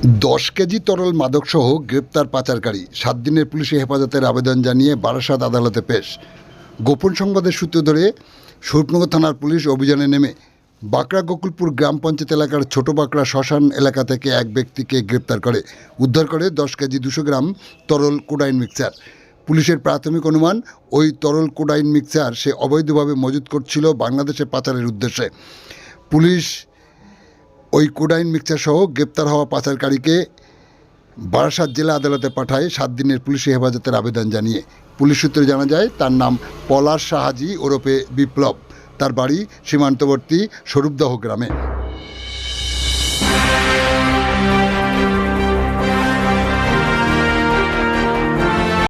10 KG তরল মাদকসহ গ্রেপ্তার পাচারকারী 7 দিনের পুলিশি হেফাজতের আবেদন জানিয়ে বারাসাত আদালতে পেশ। গোপন সংবাদের সূত্র ধরে স্বরূপনগর থানার পুলিশ অভিযানে নেমে বাঁকড়া গোকুলপুর গ্রাম পঞ্চায়েত এলাকার ছোট বাঁকড়া শ্মশান এলাকা থেকে এক ব্যক্তিকে গ্রেপ্তার করে উদ্ধার করে 10 কেজি 200 গ্রাম তরল কোডাইন মিক্সচার। পুলিশের প্রাথমিক অনুমান, ওই তরল কোডাইন মিক্সচার সে অবৈধভাবে মজুত করছিল বাংলাদেশে পাচারের উদ্দেশ্যে। পুলিশ ওই কোডাইন মিক্সচার সহ গ্রেপ্তার হওয়া পাচারকারীকে বারাসাত জেলা আদালতে পাঠায় 7 দিনের পুলিশি হেফাজতের আবেদন জানিয়ে। পুলিশ সূত্রে জানা যায়, তার নাম পলাশ সাহাজি ওরফে বিপ্লব। তার বাড়ি সীমান্তবর্তী স্বরূপদহ গ্রামে।